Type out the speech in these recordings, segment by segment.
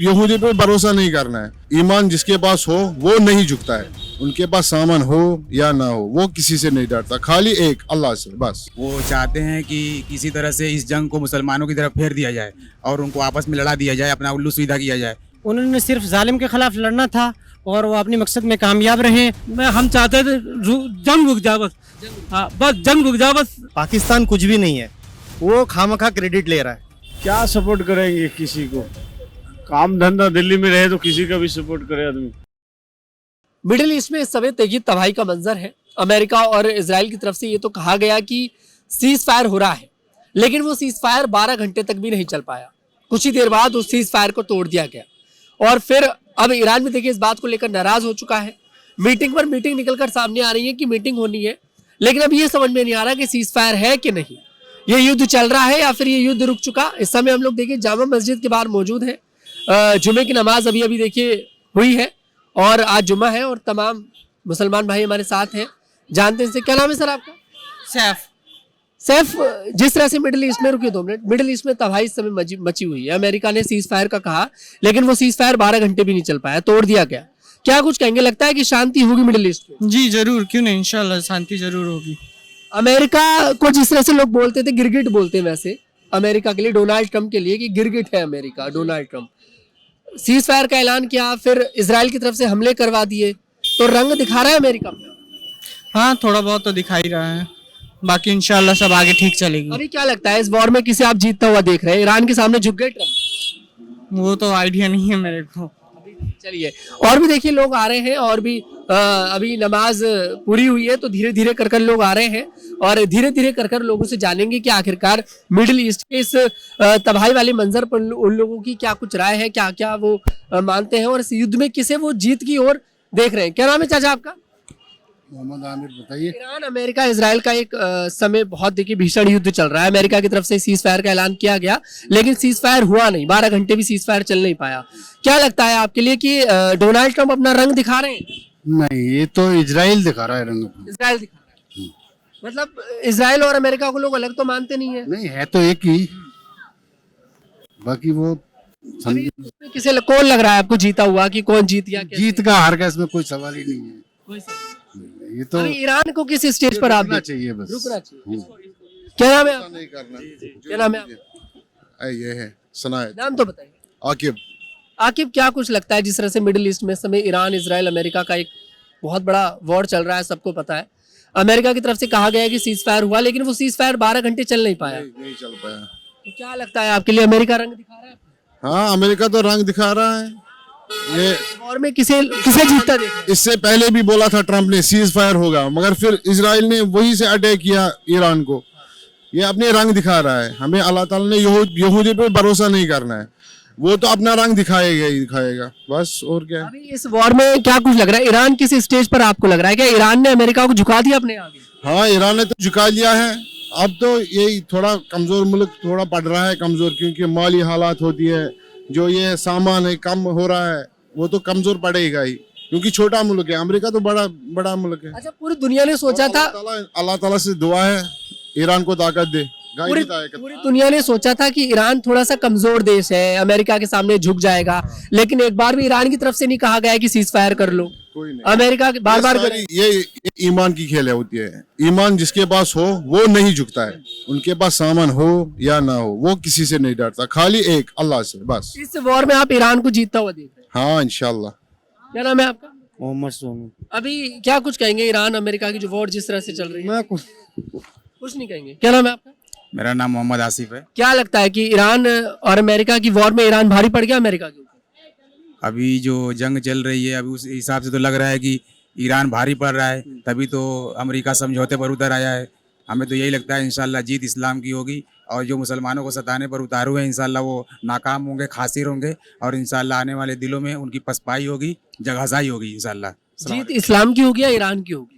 यहूदी पे भरोसा नहीं करना है। ईमान जिसके पास हो वो नहीं झुकता है, उनके पास सामान हो या ना हो वो किसी से नहीं डरता, खाली एक अल्लाह से बस। वो चाहते हैं कि किसी तरह से इस जंग को मुसलमानों की तरफ फेर दिया जाए और उनको आपस में लड़ा दिया जाए, अपना उल्लू सीधा किया जाए। उन्होंने सिर्फ जालिम के खिलाफ लड़ना था और वो अपने मकसद में कामयाब रहे। हम चाहते थे जंग रुक जाए बस। हाँ बस जंग रुक जाए बस। पाकिस्तान कुछ भी नहीं है, वो खामखा क्रेडिट ले रहा है। क्या सपोर्ट करेंगे किसी को, काम धंधा दिल्ली में रहे तो किसी का भी सपोर्ट करे आदमी। मिडिल ईस्ट में इस समय तेगी तबाही का मंजर है। अमेरिका और इजराइल की तरफ से ये तो कहा गया कि सीज फायर हो रहा है, लेकिन वो सीज फायर 12 घंटे तक भी नहीं चल पाया। कुछ ही देर बाद उस सीज फायर को तोड़ दिया गया और फिर अब ईरान में देखिए इस बात को लेकर नाराज हो चुका है। मीटिंग पर मीटिंग निकलकर सामने आ रही है कि मीटिंग होनी है, लेकिन अब ये समझ में नहीं आ रहा कि सीज फायर है कि नहीं, ये युद्ध चल रहा है या फिर ये युद्ध रुक चुका। इस समय हम लोग देखिए जामा मस्जिद के बाहर मौजूद है। जुमे की नमाज अभी अभी देखिए हुई है और आज जुमा है और तमाम मुसलमान भाई हमारे साथ हैं। जानते हैं इनसे, क्या नाम है सर आपका? सैफ सैफ, जिस तरह से मिडिल ईस्ट में, रुकिए 2 मिनट, मिडिल ईस्ट में तबाही इस समय मची हुई है। अमेरिका ने सीज फायर का कहा, लेकिन वो सीज फायर 12 घंटे भी नहीं चल पाया, तोड़ दिया गया। क्या कुछ कहेंगे, लगता है कि शांति होगी मिडिल ईस्ट में? जी जरूर, क्यों नहीं, इंशाल्लाह शांति जरूर होगी। अमेरिका को जिस तरह से लोग बोलते थे, गिरगिट बोलते हैं वैसे अमेरिका के लिए, डोनाल्ड ट्रंप के लिए कि गिरगिट है America, Donald Trump. Cease fire का ऐलान किया, फिर इजराइल की तरफ से हमले करवा दिए, तो रंग दिखा रहा है अमेरिका। हाँ थोड़ा बहुत तो दिखा ही रहा है, बाकी इंशाल्लाह सब आगे ठीक चलेगी। अभी क्या लगता है इस वॉर में किसे आप जीतता हुआ देख रहे हैं? ईरान के सामने झुक गए ट्रंप? वो तो आइडिया नहीं है मेरे को। चलिए, और भी देखिए लोग आ रहे हैं और भी अभी नमाज पूरी हुई है तो धीरे धीरे कर लोग आ रहे हैं और धीरे धीरे कर लोगों से जानेंगे कि आखिरकार मिडिल ईस्ट के इस तबाही वाले मंजर पर उन लोगों की क्या कुछ राय है, क्या क्या वो मानते हैं और इस युद्ध में किसे वो जीत की ओर देख रहे हैं। क्या नाम है चाचा आपका? मोहम्मद आमिर, बताइए। ईरान अमेरिका इजराइल का एक समय बहुत देखिए भीषण युद्ध चल रहा है। अमेरिका की तरफ से सीज फायर का ऐलान किया गया, लेकिन सीज फायर हुआ नहीं, 12 घंटे भी सीज फायर चल नहीं पाया। क्या लगता है आपके लिए कि डोनाल्ड ट्रंप अपना रंग दिखा रहे हैं? नहीं, ये तो इजराइल दिखा रहा है रंग। इजराइल दिखा रहा है, मतलब इजराइल और अमेरिका को लोग अलग तो मानते नहीं है। नहीं है तो एक ही, बाकी वो किसे कौन लग रहा है आपको जीता हुआ, कि कौन जीत गया? जीत का हार का इसमें कोई सवाल ही नहीं है। ये तो अभी ईरान को किस स्टेज पर आप रुकना चाहिए, बस रुकना चाहिए। क्या नाम है आपका? नहीं करना। क्या नाम है आपका? ये है सनायत नाम तो बताइए। आकिब। आकिब, क्या कुछ लगता है जिस तरह से मिडिल ईस्ट में इस समय ईरान इजराइल अमेरिका का एक बहुत बड़ा वॉर चल रहा है, सबको पता है। अमेरिका की तरफ से कहा गया है कि सीज फायर हुआ, लेकिन वो सीज फायर 12 घंटे चल नहीं पाया। नहीं चल पाया। तो क्या लगता है आपके लिए, अमेरिका रंग दिखा रहा है? हाँ, अमेरिका तो रंग दिखा रहा है। ये वॉर में किसे किसे जीतता देख? इससे पहले भी बोला था ट्रंप ने सीज फायर होगा, मगर फिर इजराइल ने वही से अटैक किया ईरान को। ये अपने रंग दिखा रहा है। हमें अल्लाह ताला ने यहूदी पे भरोसा नहीं करना है, वो तो अपना रंग दिखाएगा ही दिखाएगा, बस। और क्या अभी इस वॉर में क्या कुछ लग रहा है, ईरान किस स्टेज पर आपको लग रहा है? क्या ईरान ने अमेरिका को झुका दिया अपने आगे? हाँ, ईरान ने तो झुका लिया है। अब तो यही थोड़ा कमजोर मुल्क थोड़ा पड़ रहा है कमजोर, क्योंकि माली हालात होती है, जो ये सामान है कम हो रहा है, वो तो कमजोर पड़ेगा ही, क्योंकि छोटा मुल्क है। अमेरिका तो बड़ा मुल्क है। अच्छा, पूरी दुनिया ने सोचा था, अल्लाह ताला से दुआ है ईरान को ताकत दे। पूरी दुनिया ने सोचा था कि ईरान थोड़ा सा कमजोर देश है, अमेरिका के सामने झुक जाएगा, लेकिन एक बार भी ईरान की तरफ से नहीं कहा गया है कि सीज फायर कर लो। कोई नहीं, अमेरिका बार बार ये ईमान की खेल होती है। ईमान जिसके पास हो वो नहीं झुकता है, उनके पास सामान हो या ना हो वो किसी से नहीं डरता, खाली एक अल्लाह से बस। इस वॉर में आप ईरान को जीतता हुआ देख रहे हैं? हाँ, इंशाल्लाह। क्या नाम है आपका? मोहम्मद सोनू। अभी क्या कुछ कहेंगे ईरान अमेरिका की जो वॉर जिस तरह से चल रही है? मैं कुछ नहीं कहेंगे। क्या नाम है आपका? मेरा नाम मोहम्मद आसिफ है। क्या लगता है कि ईरान और अमेरिका की वॉर में ईरान भारी पड़ गया अमेरिका के ऊपर? अभी जो जंग चल रही है, अभी उस हिसाब से तो लग रहा है कि ईरान भारी पड़ रहा है, तभी तो अमेरिका समझौते पर उतर आया है। हमें तो यही लगता है इंशाल्लाह जीत इस्लाम की होगी और जो मुसलमानों को सताने पर उतारू है इंशाल्लाह वो नाकाम होंगे, खासिर होंगे और इंशाल्लाह आने वाले दिलों में उनकी पसपाई होगी, जगहसाई होगी इंशाल्लाह। जीत इस्लाम की होगी या ईरान की होगी?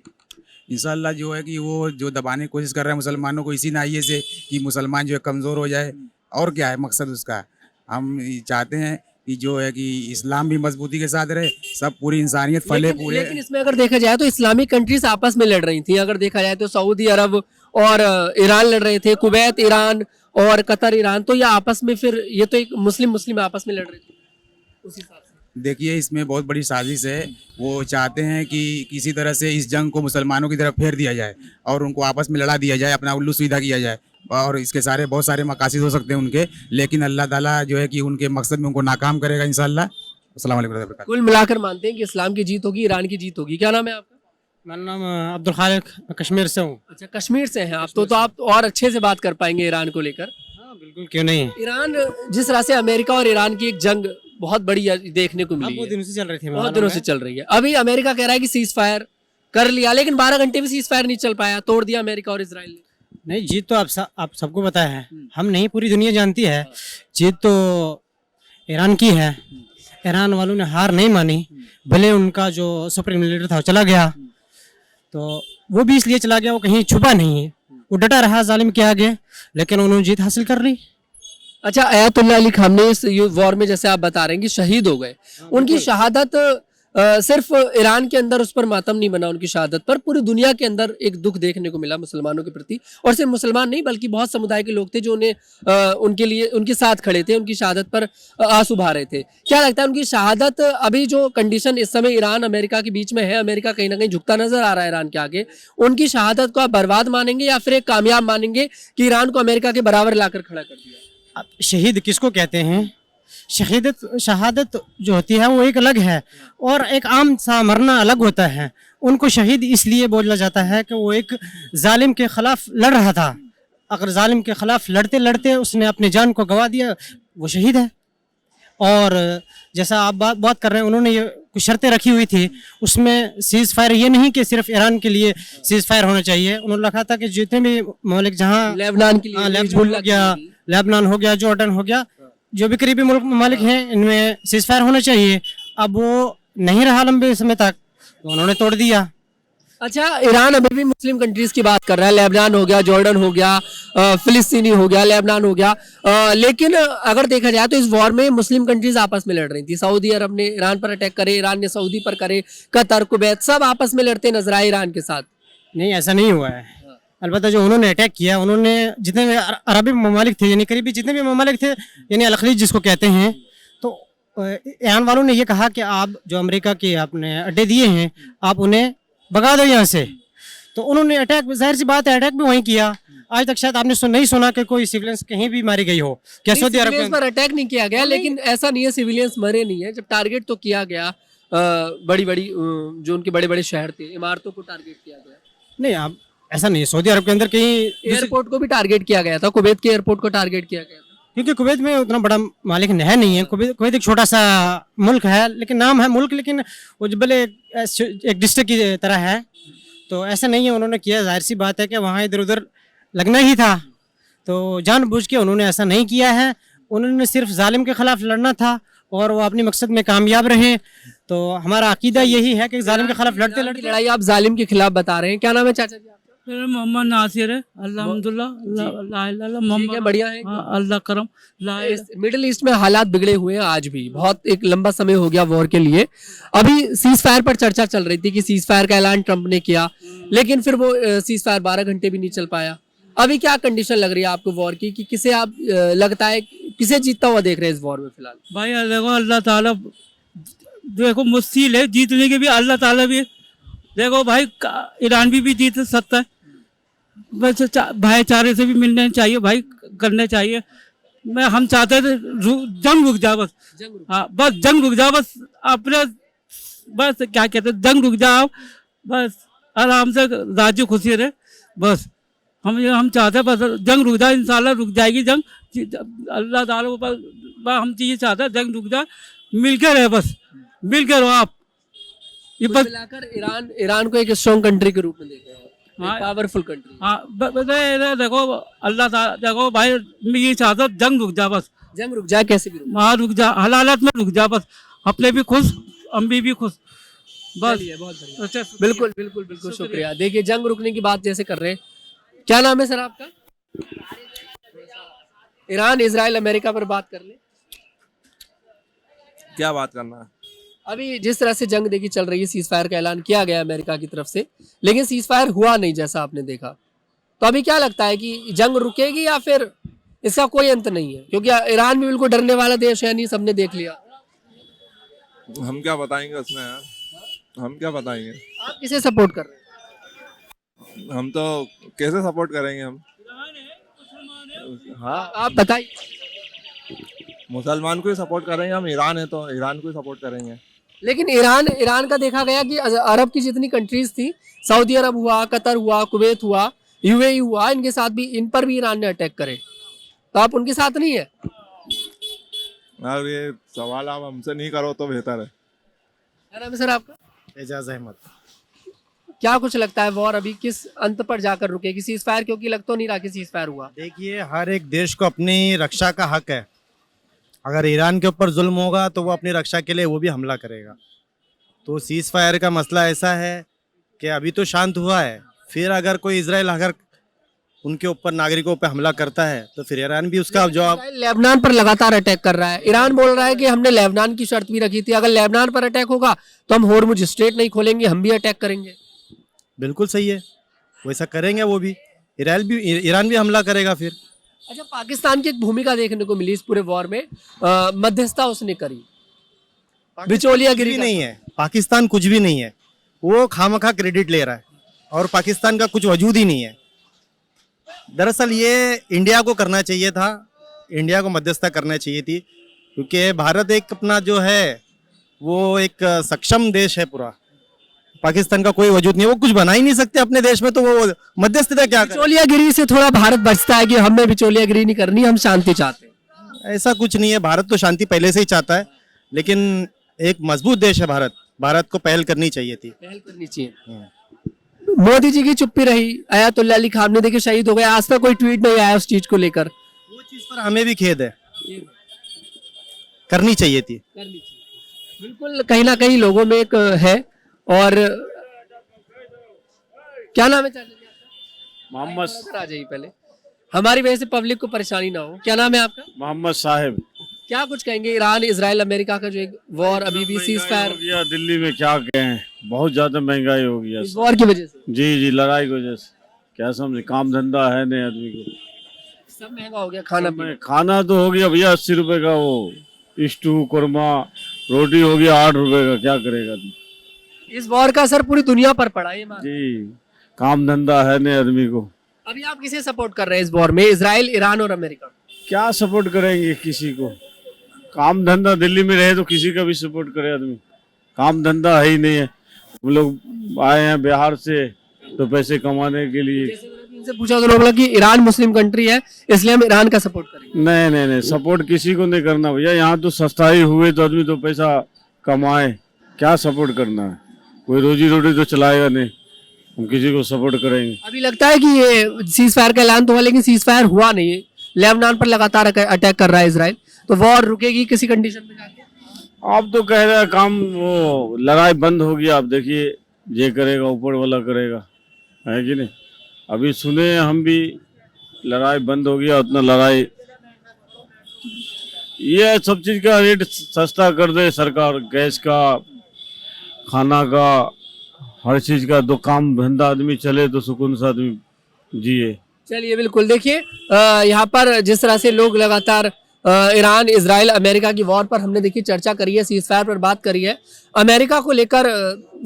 इंशाल्लाह जो है कि वो जो दबाने की कोशिश कर रहे हैं मुसलमानों को इसी नाहिए से कि मुसलमान जो है कमज़ोर हो जाए, और क्या है मकसद उसका। हम चाहते हैं कि जो है कि इस्लाम भी मजबूती के साथ रहे, सब पूरी इंसानियत फले पूरे। लेकिन इसमें अगर देखा जाए तो इस्लामिक कंट्रीज आपस में लड़ रही थी। अगर देखा जाए तो सऊदी अरब और ईरान लड़ रहे थे, कुवैत ईरान और कतर ईरान, तो ये आपस में फिर ये तो एक मुस्लिम आपस में लड़ रहे थे। उस हिसाब से? देखिए इसमें बहुत बड़ी साजिश है। वो चाहते हैं कि किसी तरह से इस जंग को मुसलमानों की तरफ फेर दिया जाए और उनको आपस में लड़ा दिया जाए, अपना उल्लू सीधा किया जाए, और इसके सारे बहुत सारे मकासद हो सकते हैं उनके, लेकिन अल्लाह ताला जो है कि उनके मकसद में उनको नाकाम करेगा इंशाल्लाह। अस्सलाम वालेकुम रहमतुल्लाहि व बरकातुहू। कुल मिलाकर मानते हैं कि इस्लाम की जीत होगी, ईरान की जीत होगी। क्या नाम है आपका? मेरा नाम अब्दुल खालिक, मैं कश्मीर से हूँ। अच्छा, कश्मीर से हैं आप, तो आप और अच्छे से बात कर पाएंगे ईरान को लेकर। हाँ बिल्कुल, क्यों नहीं। ईरान जिस तरह से अमेरिका और ईरान की एक जंग बहुत बड़ी देखने को मिली बहुत है, दिनों से चल रही थी, बहुत दिनों से चल रही है। अभी अमेरिका कह रहा है कि सीज फायर कर लिया, लेकिन 12 घंटे भी सीज फायर नहीं चल पाया, तोड़ दिया अमेरिका और इसराइल ने। नहीं, जीत तो आप सबको पता है, हम नहीं पूरी दुनिया जानती है। जीत तो ईरान की है। ईरान वालों ने हार नहीं मानी, भले उनका जो सुप्रीम लीडर था वो चला गया, तो वो भी इसलिए चला गया, वो कहीं छुपा नहीं है, वो डटा रहा जालिम के आगे, लेकिन उन्होंने जीत हासिल कर ली। अच्छा, अयातुल्लाह अली खामनेई इस वॉर में जैसे आप बता रहे हैं कि शहीद हो गए, उनकी शहादत सिर्फ ईरान के अंदर उस पर मातम नहीं बना, उनकी शहादत पर पूरी दुनिया के अंदर एक दुख देखने को मिला मुसलमानों के प्रति, और सिर्फ मुसलमान नहीं बल्कि बहुत समुदाय के लोग थे जो उन्हें उनके लिए उनके साथ खड़े थे, उनकी शहादत पर आंसू बहा रहे थे। क्या लगता है उनकी शहादत, अभी जो कंडीशन इस समय ईरान अमेरिका के बीच में है, अमेरिका कहीं ना कहीं झुकता नजर आ रहा है ईरान के आगे, उनकी शहादत को आप बर्बाद मानेंगे या फिर एक कामयाब मानेंगे कि ईरान को अमेरिका के बराबर लाकर खड़ा कर दिया? अब शहीद किसको कहते हैं? शहादत जो होती है वो एक अलग है, और एक आम सा मरना अलग होता है। उनको शहीद इसलिए बोला जाता है कि वो एक जालिम के खिलाफ लड़ रहा था, अगर जालिम के खिलाफ लड़ते लड़ते उसने अपनी जान को गंवा दिया, वो शहीद है। और जैसा आप बात कर रहे हैं, उन्होंने ये कुछ शर्तें रखी हुई थी, उसमें सीज फायर ये नहीं कि सिर्फ ईरान के लिए सीज फायर होना चाहिए, उन्होंने लिखा था कि जितने भी ममालिक जहाँ लेबनान के लिए, लेबनान हो गया, लेबनान हो गया, जॉर्डन हो गया, जो भी करीबी मुल्क ममालिक हैं, इनमें सीज फायर होना चाहिए। अब वो नहीं रहा लंबे समय तक, तो उन्होंने तोड़ दिया। अच्छा, ईरान अभी भी मुस्लिम कंट्रीज की बात कर रहा है, लेबनान हो गया, जॉर्डन हो गया, फिलिस्तीनी हो गया, लेबनान हो गया, लेकिन अगर देखा जाए तो इस वॉर में मुस्लिम कंट्रीज आपस में लड़ रही थी। सऊदी अरब ने ईरान पर अटैक करे, ईरान ने सऊदी पर करे, कतर, कुवैत सब आपस में लड़ते नजर आए ईरान के साथ। नहीं, ऐसा नहीं हुआ है। अलबत्ता जो उन्होंने अटैक किया, उन्होंने जितने भी अरबी ममालिक थे, यानी करीबी जितने भी ममालिक थे, यानी अल-खलीज जिसको कहते हैं, तो ईरान वालों ने ये कहा कि आप जो अमेरिका के आपने अड्डे दिए हैं, आप उन्हें भगा दो यहाँ से। तो उन्होंने अटैक, जाहिर सी बात है, अटैक भी वहीं किया। आज तक शायद आपने नहीं सुना कि कोई सिविलियंस कहीं भी मारी गई हो। क्या सऊदी अरब पर अटैक नहीं किया गया, लेकिन ऐसा नहीं है सिविलियंस मरे नहीं है। जब टारगेट तो किया गया, बड़ी बड़ी जो उनके बड़े बड़े शहर थे, इमारतों को टारगेट किया गया। नहीं, आप ऐसा नहीं है। सऊदी अरब के अंदर कहीं एयरपोर्ट को भी टारगेट किया गया था, कुवैत के एयरपोर्ट को टारगेट किया गया था, क्योंकि कुवैत में उतना बड़ा मालिक है नहीं है। कुवैत एक छोटा सा मुल्क है, लेकिन नाम है मुल्क, लेकिन वो भले एक डिस्ट्रिक्ट की तरह है, तो ऐसा नहीं है। उन्होंने किया, जाहिर सी बात है कि वहाँ इधर उधर लगना ही था, तो जानबूझ के उन्होंने ऐसा नहीं किया है। उन्होंने सिर्फ जालिम के खिलाफ लड़ना था और वो अपने मकसद में कामयाब रहे। तो हमारा अकीदा यही है कि जालिम के खिलाफ लड़ते लड़ते लड़ाई आप जालिम के खिलाफ बता रहे हैं। क्या नाम है चाचा जी आपका? मेरा मोहम्मद नासिर है। अल्हम्दुलिल्लाह, ठीक है, बढ़िया है। अल्लाह करम। मिडिल ईस्ट में हालात बिगड़े हुए हैं आज भी, बहुत एक लंबा समय हो गया वॉर के लिए। अभी सीज फायर पर चर्चा चल रही थी कि सीज फायर का ऐलान ट्रंप ने किया, लेकिन फिर वो सीज फायर 12 घंटे भी नहीं चल पाया। अभी क्या कंडीशन लग रही है आपको वॉर की, कि किसे आप लगता है किसे जीतता हुआ देख रहे हैं इस वॉर में फिलहाल? भाई देखो, अल्लाह ताला देखो मुश्किल है जीतने की भी, अल्लाह ताला भी देखो भाई, ईरान भी जीत सकता है। बस भाईचारे से भी मिलने चाहिए भाई, करने चाहिए। हम चाहते थे जंग रुक जाओ, बस हाँ, बस जंग रुक जाओ, बस अपने बस क्या कहते हैं, जंग रुक जाओ, बस आराम से राजी खुशी रहे। बस हम चाहते हैं, बस जंग रुक जाए, इंशाल्लाह रुक जाएगी जंग। अल्लाह ताला हम चीज़ चाहते हैं, जंग रुक जाए, मिलकर रहे, बस मिलकर रहो आप। ये बस मिलाकर ईरान को एक स्ट्रॉन्ग कंट्री के रूप में देख रहे हैं, पावरफुल कंट्री। हाँ, देखो अल्लाह ताला, देखो भाई, मैं ये चाहता हूँ जंग रुक जा, बस जंग रुक जाए, कैसे भी रुक वहाँ रुक जा, हालात में रुक जा, बस अपने भी खुश, हम भी खुश, बस। बहुत बढ़िया। अच्छा, बिल्कुल बिल्कुल बिल्कुल, शुक्रिया। देखिए, जंग रुकने की बात जैसे कर रहे हैं, क्या नाम है सर आपका? ईरान, इजराइल, अमेरिका पर बात कर ले। क्या बात करना है? अभी जिस तरह से जंग देखी चल रही है, सीज फायर का ऐलान किया गया अमेरिका की तरफ से, लेकिन सीज फायर हुआ नहीं जैसा आपने देखा। तो अभी क्या लगता है कि जंग रुकेगी या फिर इसका कोई अंत नहीं है? क्योंकि ईरान भी बिल्कुल डरने वाला देश है नहीं, सबने देख लिया। हम क्या बताएंगे उसमें यार, हम क्या बताएंगे। आप किसे सपोर्ट कर रहे हैं? हम तो कैसे सपोर्ट करेंगे हम। हाँ, आप बताइए। मुसलमान को ही सपोर्ट करेंगे हम, ईरान है तो ईरान को ही सपोर्ट करेंगे। लेकिन ईरान का देखा गया कि अरब की जितनी कंट्रीज थी, सऊदी अरब हुआ, कतर हुआ, कुवैत हुआ, यूएई हुआ, इनके साथ भी, इन पर भी ईरान ने अटैक करे, तो आप उनके साथ नहीं है? यार ये सवाल आप हमसे नहीं करो तो बेहतर है। क्या नाम है सर आपका? एजाज अहमद। क्या कुछ लगता है वॉर अभी किस अंत पर जाकर रुकेगी? सीज फायर, क्योंकि लग तो नहीं रहा कि सीज फायर हुआ। देखिए, हर एक देश को अपनी रक्षा का हक है। अगर ईरान के ऊपर जुल्म होगा तो वो अपनी रक्षा के लिए वो भी हमला करेगा। तो सीज फायर का मसला ऐसा है कि अभी तो शांत हुआ है, फिर अगर कोई इजराइल अगर उनके ऊपर नागरिकों पर हमला करता है तो फिर ईरान भी उसका जवाब। लेबनान पर लगातार अटैक कर रहा है। ईरान बोल रहा है कि हमने लेबनान की शर्त भी रखी थी, अगर लेबनान पर अटैक होगा तो हम होर्मुज स्ट्रेट नहीं खोलेंगे, हम भी अटैक करेंगे। बिल्कुल सही है, वैसा करेंगे वो भी। ईरान भी हमला करेगा फिर। अच्छा, पाकिस्तान की एक भूमिका देखने को मिली इस पूरे वॉर में, मध्यस्थता उसने करी, बिचौलियागिरी कुछ भी नहीं है। पाकिस्तान कुछ भी नहीं है, वो खामखा क्रेडिट ले रहा है और पाकिस्तान का कुछ वजूद ही नहीं है। दरअसल ये इंडिया को करना चाहिए था, इंडिया को मध्यस्थता करना चाहिए थी, क्योंकि भारत एक अपना जो है वो एक सक्षम देश है पूरा। पाकिस्तान का कोई वजूद नहीं है, वो कुछ बना ही नहीं सकते अपने देश में, तो वो मध्यस्थता क्या करे? बिचौलियागिरी से थोड़ा भारत बचता है कि हमें बिचौलियागिरी नहीं करनी, हम शांति चाहते हैं। ऐसा कुछ नहीं है, भारत तो शांति पहले से ही चाहता है, लेकिन एक मजबूत देश है भारत, भारत को पहल करनी चाहिए थी। पहल करनी चाहिए। मोदी जी की चुप्पी रही, अयातुल्ला अली खामने देखिए शहीद हो गए, आज तक कोई ट्वीट नहीं आया उस चीज को लेकर। वो चीज पर हमें भी खेद है, करनी चाहिए थी। बिल्कुल, कहीं ना कहीं लोगों में एक है। और क्या नाम है चाचा जी आपका? मोहम्मद इधर आ जाइए पहले, हमारी वजह से पब्लिक को परेशानी ना हो। क्या नाम है आपका? मोहम्मद साहिब। क्या कुछ कहेंगे ईरान इजराइल अमेरिका का जो एक वॉर अभी भी सीज फायर, हो गया दिल्ली में, क्या कहें, बहुत ज्यादा महंगाई हो गया इस वॉर की वजह से? जी, लड़ाई की वजह से। क्या समझे, काम धंधा है नहीं आदमी को, सब महंगा हो गया। खाना पीना, खाना तो हो गया भैया 80 रुपए का, वो स्टू कुरमा रोटी हो गया 8 रुपए का, क्या करेगा आदमी। इस वॉर का असर पूरी दुनिया पर पड़ा है, ये मान। जी, काम धंधा है नहीं आदमी को। अभी आप किसे सपोर्ट कर रहे हैं इस वॉर में, इजराइल, ईरान और अमेरिका? क्या सपोर्ट करेंगे किसी को, काम धंधा दिल्ली में रहे तो किसी का भी सपोर्ट करे आदमी, काम धंधा है ही नहीं है। हम लोग आए हैं बिहार से तो पैसे कमाने के लिए। इनसे पूछा तो लोग बोला कि ईरान मुस्लिम कंट्री है इसलिए हम ईरान का सपोर्ट करेंगे। नहीं, सपोर्ट किसी को नहीं करना भैया, यहाँ तो सस्ताई हुए तो आदमी तो पैसा कमाए, क्या सपोर्ट करना है, कोई रोजी रोटी तो चलाएगा नहीं, हम किसी को सपोर्ट करेंगे। अभी लगता है कि ये सीज फायर का ऐलान तो हुआ लेकिन सीज फायर हुआ नहीं, लेबनान पर लगातार अटैक कर रहा है इजराइल, तो वॉर रुकेगी किसी कंडीशन में जाके? आप तो कह रहे हैं काम, वो लड़ाई बंद होगी, आप देखिए ये करेगा ऊपर वाला करेगा, है कि नहीं। अभी सुने हम भी लड़ाई बंद हो गया, उतना लड़ाई, ये सब चीज का रेट सस्ता कर दे सरकार, गैस का, खाना का, हर चीज का, तो काम धंधा आदमी चले तो सुकून से आदमी जिए। चलिए, बिल्कुल देखिए, यहाँ पर जिस तरह से लोग लगातार ईरान इजराइल अमेरिका की वॉर पर हमने देखिए चर्चा करी है, सीज फायर पर बात करी है। अमेरिका को लेकर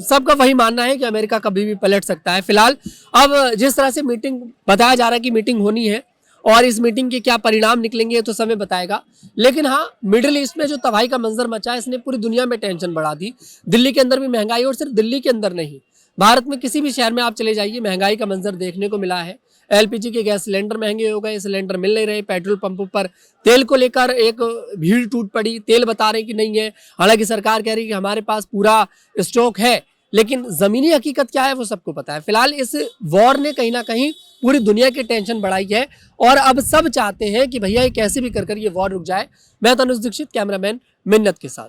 सबका वही मानना है कि अमेरिका कभी भी पलट सकता है। फिलहाल अब जिस तरह से मीटिंग बताया जा रहा है कि मीटिंग होनी है और इस मीटिंग के क्या परिणाम निकलेंगे तो समय बताएगा। लेकिन हाँ, मिडिल ईस्ट में जो तबाही का मंजर मचा है इसने पूरी दुनिया में टेंशन बढ़ा दी। दिल्ली के अंदर भी महंगाई, और सिर्फ दिल्ली के अंदर नहीं, भारत में किसी भी शहर में आप चले जाइए महंगाई का मंजर देखने को मिला है। एलपीजी के गैस सिलेंडर महंगे हो गए, सिलेंडर मिल नहीं रहे, पेट्रोल पंपों पर तेल को लेकर एक भीड़ टूट पड़ी, तेल बता रहे कि नहीं है, हालांकि सरकार कह रही है कि हमारे पास पूरा स्टॉक है, लेकिन जमीनी हकीकत क्या है वो सबको पता है। फिलहाल इस वॉर ने कहीं ना कहीं पूरी दुनिया की टेंशन बढ़ाई है और अब सब चाहते हैं कि भैया ये कैसे भी कर ये वॉर रुक जाए। मैं तनुज दीक्षित, कैमरामैन मिन्नत के साथ।